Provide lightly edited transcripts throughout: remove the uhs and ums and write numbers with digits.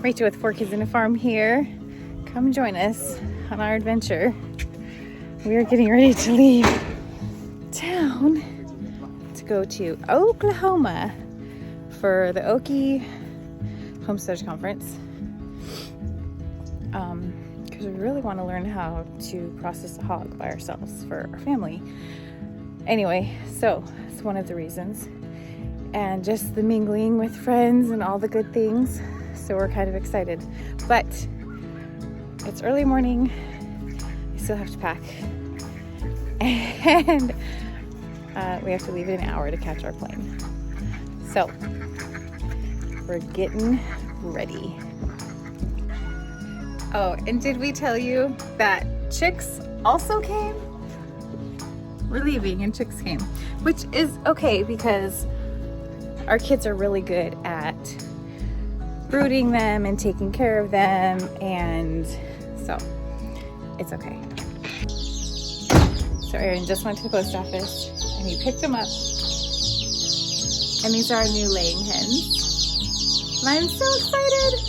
Rachel with 4 kids and a farm here. Come join us on our adventure. We are getting ready to leave town to go to Oklahoma for the Okie Homesteading Conference. Because we really want to learn how to process a hog by ourselves for our family. Anyway, so it's one of the reasons. And just the mingling with friends and all the good things. So we're kind of excited. But it's early morning. We still have to pack. And we have to leave in an hour to catch our plane. So we're getting ready. Oh, and did we tell you that chicks also came? We're leaving and chicks came, which is okay because our kids are really good at brooding them and taking care of them, and so it's okay. So Aaron just went to the post office and he picked them up, and these are our new laying hens. And I'm so excited.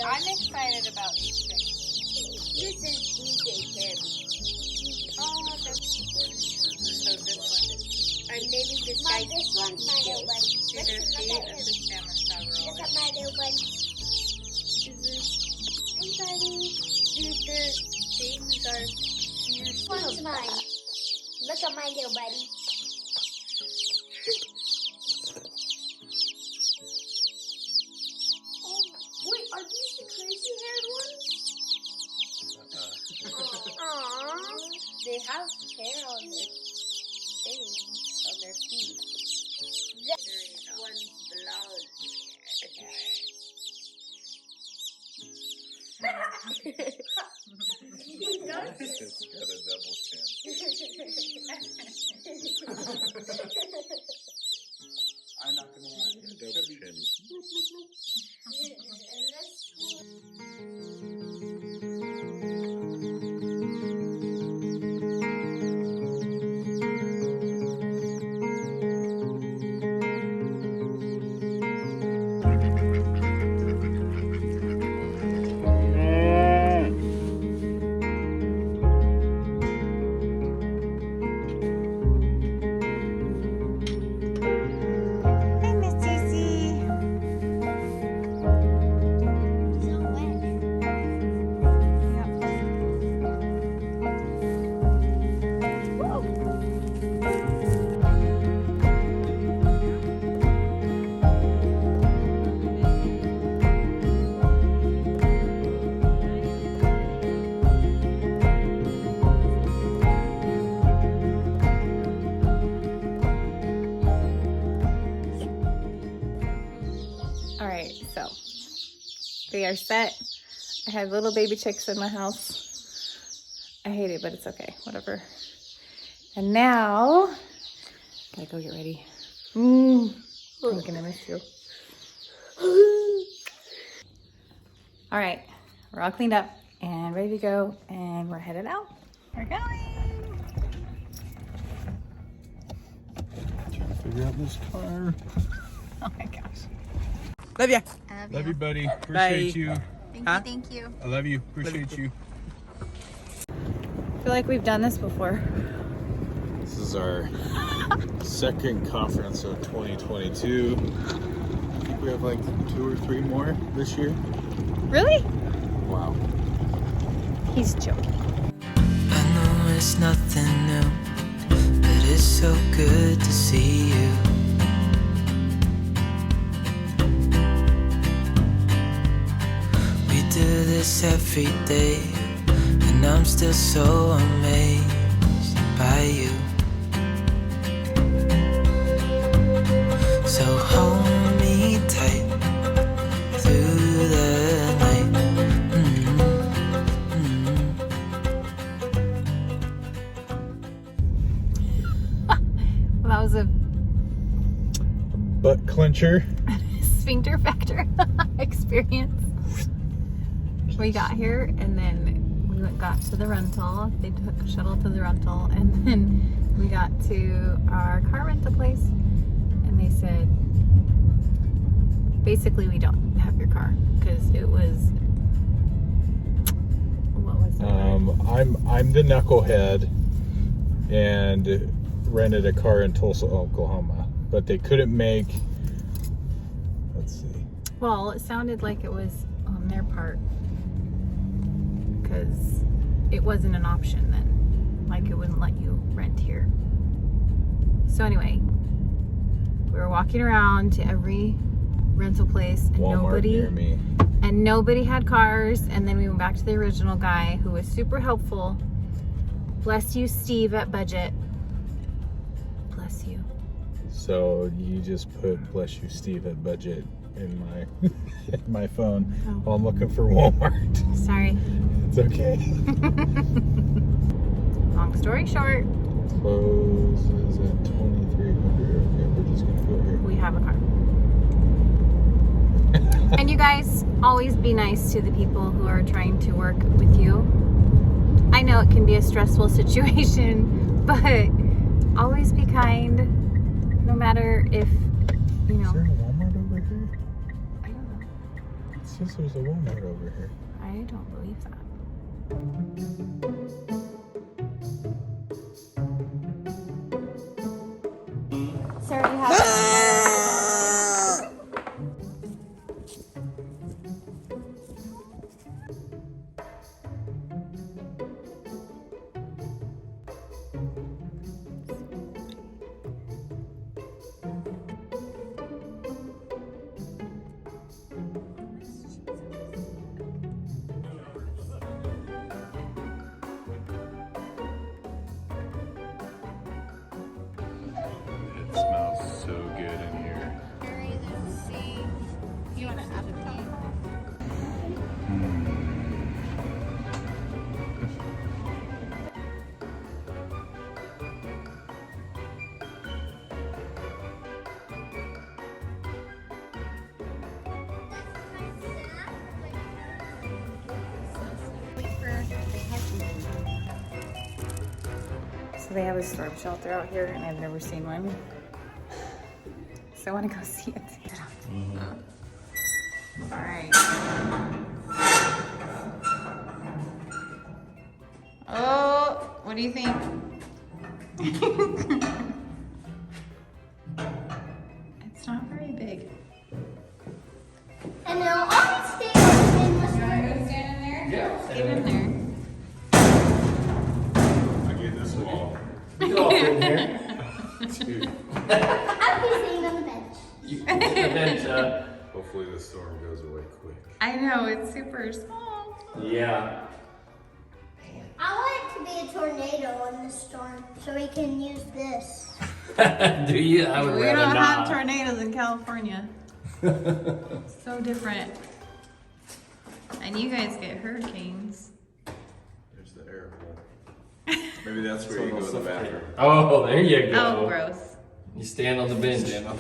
I'm excited about these things. This is DJ Kim. Oh, that's so this one. I'm naming this guy. This one's my little buddy. These are feet of the salmon salad. Look at my little buddy. Hey, buddy. These are This one's mine. Look at my little buddy. Wait, are these the crazy-haired ones? Aww. They have hair on their things, on their feet. This one's blonde. He does. It's got a double chin. I'm not gonna lie. Double chin. They are set. I have little baby chicks in my house. I hate it, but it's okay. Whatever. And now, gotta go get ready. I'm gonna miss you. All right, we're all cleaned up and ready to go, and we're headed out. We're going. Trying to figure out this car. Oh my gosh. Love ya. Love you, buddy. Appreciate you. Thank you. I love you. Appreciate you. I feel like we've done this before. This is our second conference of 2022. I think we have like 2 or 3 more this year. Really? Wow. He's joking. I know it's nothing new, but it's so good to see you. We do this every day, and I'm still so amazed by you. So hold me tight through the night. puncher. Sphincter factor experience. We got here and then we got to the rental. They took a shuttle to the rental, and then we got to our car rental place and they said basically we don't have your car because it was, what was it? I'm the knucklehead and rented a car in Tulsa, Oklahoma, but they couldn't make, let's see. Well, it sounded like it was on their part because it wasn't an option then. Like, it wouldn't let you rent here. So anyway, we were walking around to every rental place and Walmart near me. nobody had cars. And then we went back to the original guy who was super helpful. Bless you, Steve at Budget. Bless you. So you just put "Bless you, Steve" at Budget in my in my phone while I'm looking for Walmart. Sorry. It's okay. Long story short, Closes at 2300. Okay, we're just gonna go here. we have a car. And you guys, always be nice to the people who are trying to work with you. I know it can be a stressful situation, but always be kind, no matter if, you know. Is there a Walmart over here? I don't know. It says there's a Walmart over here. I don't believe that. Sir, you have It smells so good in here. You want to have a tea? So they have a storm shelter out here, and I've never seen one. So I want to go see it. All right. Oh, what do you think? It's not very big. And now I'll stay in the You want to go stand in there? Yeah. Get in there. I get this wall. You can all fit in here. Dude, I'll be sitting on the bench. You can sit on the bench, hopefully the storm goes away quick. I know, it's super small. yeah. I want it to be a tornado in the storm so we can use this. Do you? I would We rather don't not. have tornadoes in California. So different. And you guys get hurricanes. There's the air hole. Maybe that's where you go to the bathroom. Oh, there you go. Oh, gross. You stand on the bench. Stand on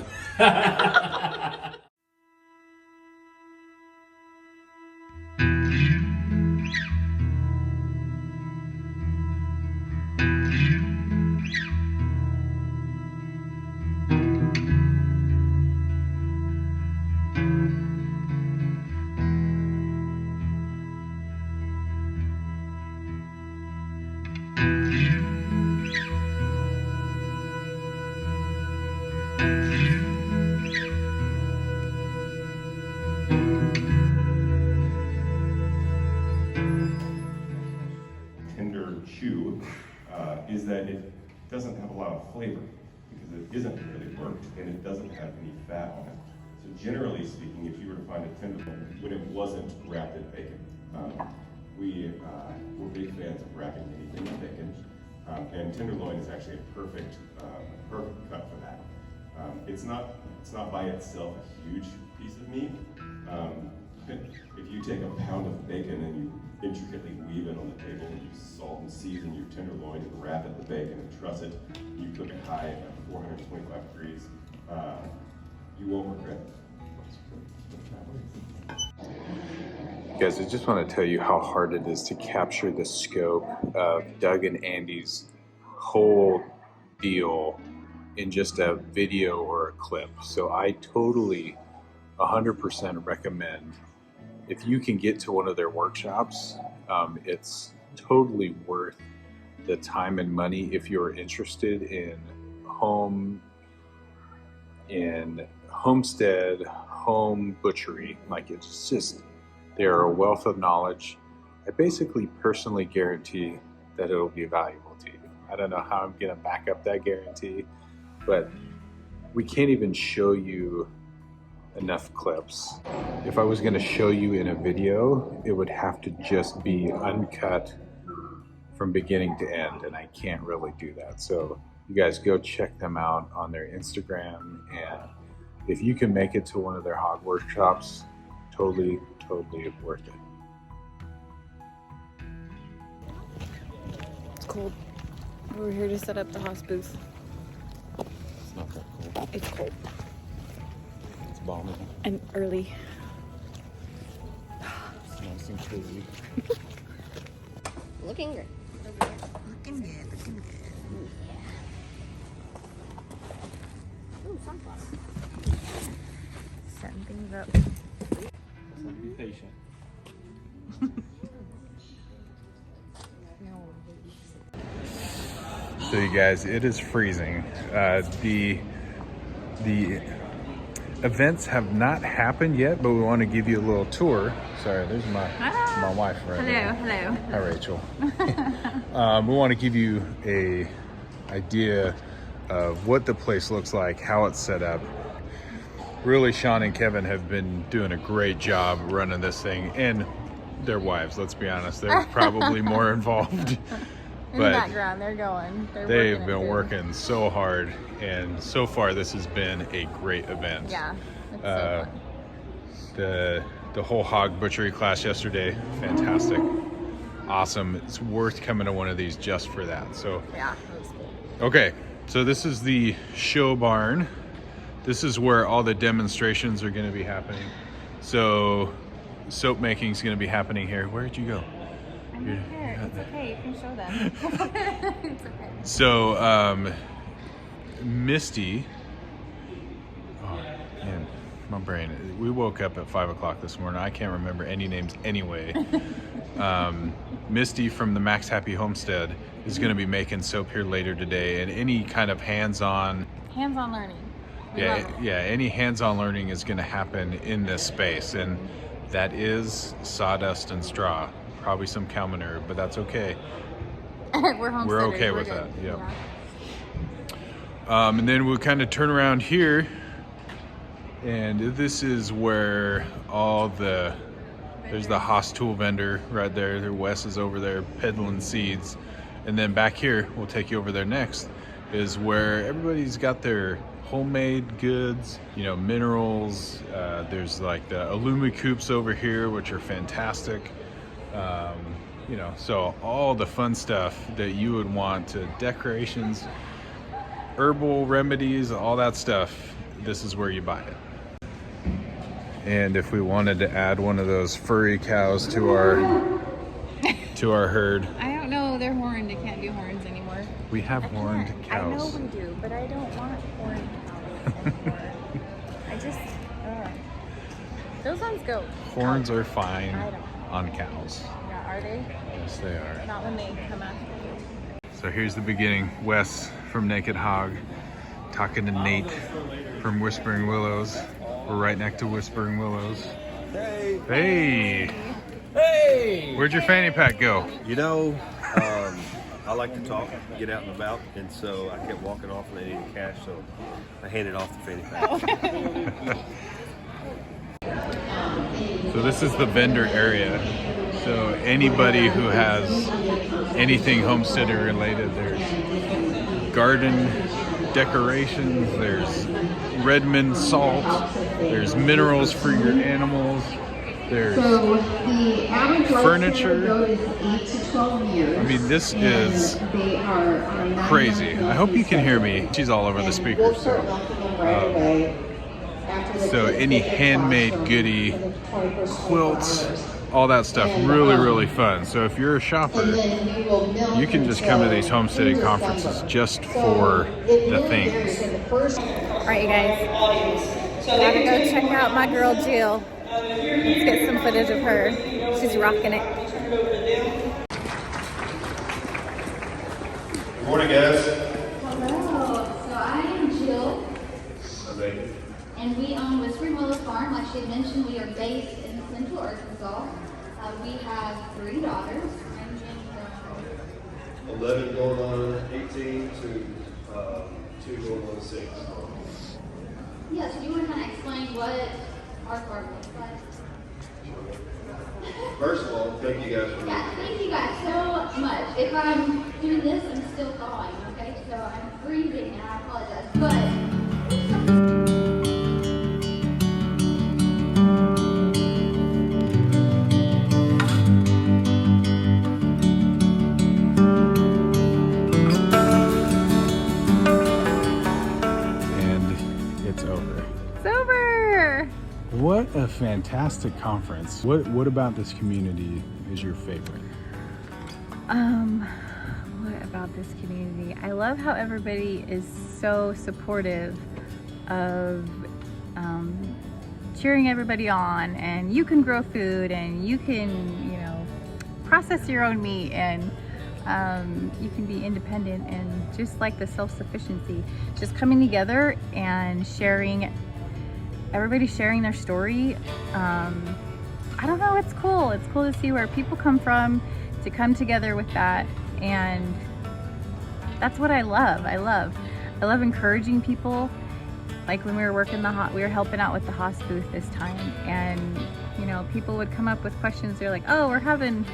tender chew is that it doesn't have a lot of flavor because it isn't really worked and it doesn't have any fat on it. So generally speaking, if you were to find a tenderloin when it wasn't wrapped in bacon, we're big fans of wrapping anything in bacon, and tenderloin is actually a perfect cut for that. It's not by itself a huge piece of meat. If you take a pound of bacon and you intricately weave it on the table, and you salt and season your tenderloin and wrap it in bacon and truss it, you cook it high at 425 degrees. You won't regret it. Guys, I just want to tell you how hard it is to capture the scope of Doug and Andy's whole deal in just a video or a clip. So I totally 100% recommend, if you can get to one of their workshops, it's totally worth the time and money if you're interested in homestead, home butchery. Like, it's just, they're a wealth of knowledge. I basically personally guarantee that it'll be valuable to you. I don't know how I'm gonna back up that guarantee, but we can't even show you enough clips. If I was gonna show you in a video, it would have to just be uncut from beginning to end, and I can't really do that. So you guys go check them out on their Instagram, and if you can make it to one of their hog workshops, totally worth it. It's cold. We're here to set up the hospice. It's not that cold. It's cold It's balmy. and early. It's nice and cozy. Looking good. Looking good, looking good. Ooh, sunflower. Setting things up. So be patient. So you guys, it is freezing. The events have not happened yet, but we want to give you a little tour. Sorry, there's my wife right there. Hello. Hi, Rachel. We want to give you a idea of what the place looks like, how it's set up. Really, Sean and Kevin have been doing a great job running this thing, and their wives, let's be honest, they're probably more involved. In the background, they're going. They've been working so hard, and so far this has been a great event. Yeah, it's so fun. The whole hog butchery class yesterday, fantastic, awesome. It's worth coming to one of these just for that. So Yeah, it was cool. okay, so this is the show barn. This is where all the demonstrations are going to be happening. So soap making is going to be happening here. Where'd you go? I'm not here. It's okay. You can show them. It's okay. So Misty, oh man, my brain. We woke up at 5 o'clock this morning. I can't remember any names anyway. Misty from the Max Happy Homestead is going to be making soap here later today, and any kind of hands-on learning. We love it. Yeah, any hands-on learning is going to happen in this space, and that is sawdust and straw. Probably some cow manure, but that's okay. We're homesteaders. We're okay with good. that. Yep. And then we'll kind of turn around here, and this is where there's the Hospice Tour vendor right there. Wes is over there peddling seeds. And then back here, we'll take you over there next, is where everybody's got their homemade goods, minerals. There's like the Illumi coops over here, which are fantastic. So all the fun stuff that you would want, to decorations, herbal remedies, all that stuff, this is where you buy it. And if we wanted to add one of those furry cows to our herd, I don't know. They're horned. They can't do horns anymore. we have horned cows. I know we do, but I don't want horned cows anymore. I just, those ones go. Horns are fine I don't know. on cows. Yeah, are they? Yes, they are. Not when they come out. So here's the beginning. Wes from Naked Hog talking to Nate from Whispering Willows. We're right next to Whispering Willows. Hey! Hey! Hey! Where'd your fanny pack go? I like to talk, get out and about, and so I kept walking off and they needed cash, so I handed off the fanny pack. So this is the vendor area. So anybody who has anything homesteader related, there's garden decorations, there's Redmond salt, there's minerals for your animals, there's furniture. I mean, this is crazy. I hope you can hear me. She's all over the speakers. So, So any handmade goodie, quilts, all that stuff, really fun. So if you're a shopper, you can just come to these homesteading conferences just for the things. All right, you guys, gotta go check out my girl Jill. Let's get some footage of her. She's rocking it. Good morning, guys. Hello. So I am Jill, and we own Whispering Willow Farm. Like she had mentioned, we are based in Central Arkansas. We have 3 daughters, ranging from 11 going on 18 to 2 going on 6. yeah. So do you want to kind of explain what our farm looks like? First of all, thank you guys for Yeah, thank you guys so much. If I'm doing this, I'm still thawing. Okay, so I'm freezing, and I apologize, but. What a fantastic conference. What about this community is your favorite? What about this community? I love how everybody is so supportive of cheering everybody on, and you can grow food, and you can, you know, process your own meat, and you can be independent, and just like the self-sufficiency, just coming together and sharing. Everybody sharing their story. I don't know, it's cool. It's cool to see where people come from, to come together with that, and that's what I love. I love encouraging people. Like when we were working we were helping out with the hospice booth this time, and you know, people would come up with questions. They're like, oh, we're having,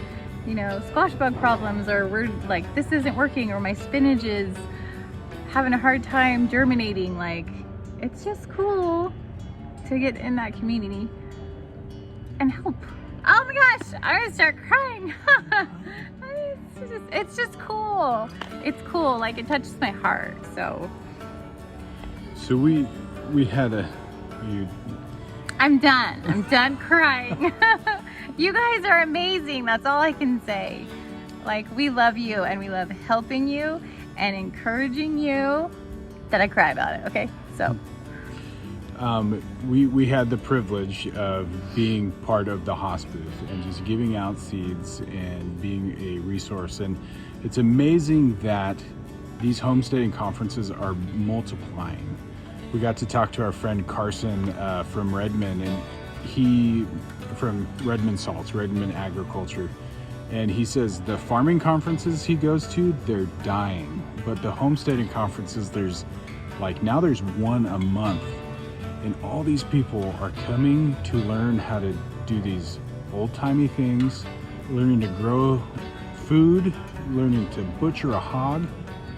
you know, squash bug problems, or we're like, this isn't working, or my spinach is having a hard time germinating. Like, it's just cool to get in that community and help. Oh my gosh, I'm gonna start crying. It's just cool. It's cool, like it touches my heart. So we had I'm done crying. You guys are amazing, that's all I can say. Like, we love you, and we love helping you and encouraging you. That I cry about it, okay? So we had the privilege of being part of the hospice and just giving out seeds and being a resource. And it's amazing that these homesteading conferences are multiplying. We got to talk to our friend Carson from Redmond, and from Redmond Salts, Redmond Agriculture. And he says the farming conferences he goes to, they're dying. But the homesteading conferences, there's one a month. And all these people are coming to learn how to do these old-timey things, learning to grow food, learning to butcher a hog.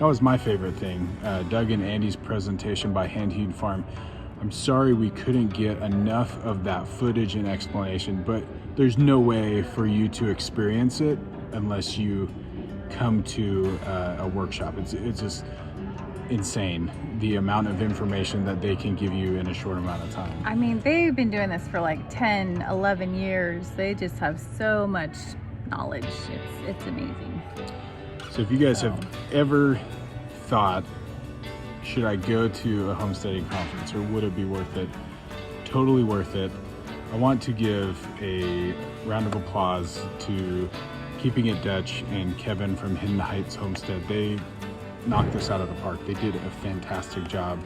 That was my favorite thing. Doug and Andy's presentation by Hand Hewed Farm. I'm sorry we couldn't get enough of that footage and explanation, but there's no way for you to experience it unless you come to a workshop. It's just insane, the amount of information that they can give you in a short amount of time. I mean, they've been doing this for like 10, 11 years. They just have so much knowledge. It's amazing. So if you guys have ever thought, should I go to a homesteading conference or would it be worth it? Totally worth it. I want to give a round of applause to Keeping It Dutch and Kevin from Hidden Heights Homestead. They knocked this out of the park. They did a fantastic job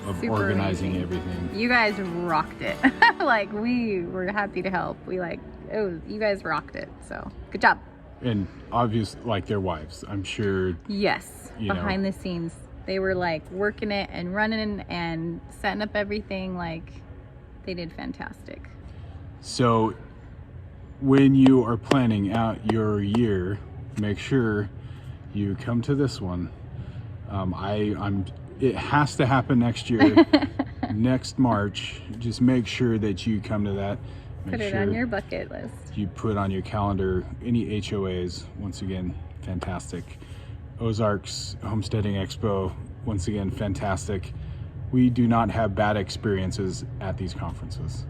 of Super organizing amazing. everything. You guys rocked it. Like, we were happy to help. You guys rocked it. So good job. And obvious, like their wives, I'm sure. Yes, behind the scenes, they were like working it and running and setting up everything. Like, they did fantastic. So when you are planning out your year, make sure you come to this one. It has to happen next year, next March. Just make sure that you come to that. Put it on your bucket list. You put on your calendar any HOAs. Once again, fantastic. Ozarks Homesteading Expo, once again, fantastic. we do not have bad experiences at these conferences.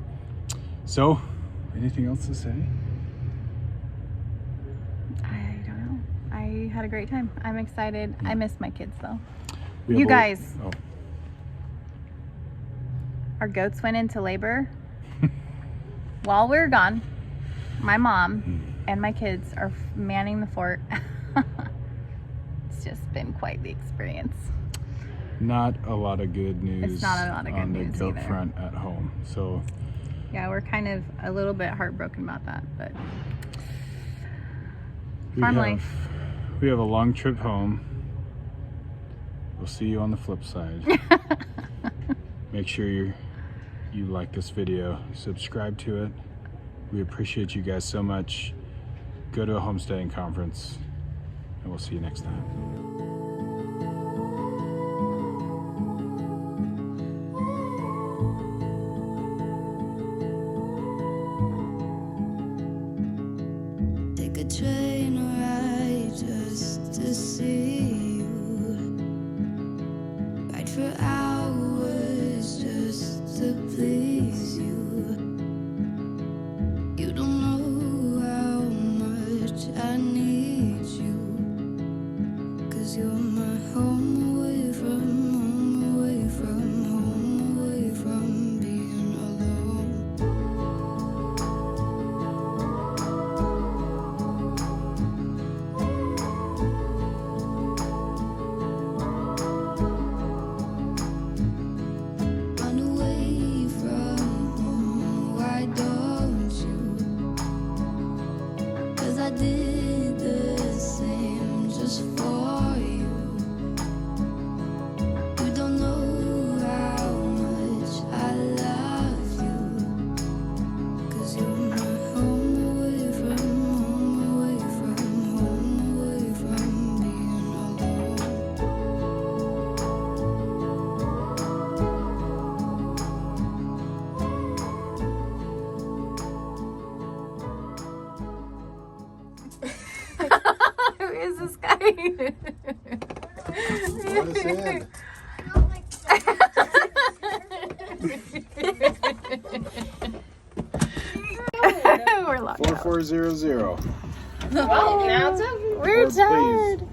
So, anything else to say? I don't know. I had a great time. I'm excited. I miss my kids though. We have Our goats went into labor while we were gone. My mom and my kids are manning the fort. It's just been quite the experience. Not a lot of good news. It's not a lot of good on the news goat either. front at home. So Yeah, we're kind of a little bit heartbroken about that, but we farm have, life. We have a long trip home. We'll see you on the flip side. Make sure you like this video, subscribe to it. We appreciate you guys so much. Go to a homesteading conference, and we'll see you next time. Take a train ride just to see you. Ride for hours just to please you. You don't know how much I need you. 'Cause you're my home away from home, away from home, away from being alone. Run away from home, why don't you? 'Cause I did the same just for you. You don't know how much I love you. 'Cause you're my home away from home, away from home, away from being alone. Who is this guy? We're locked out. 4400. Well, now it's over. We're Lord, please. tired.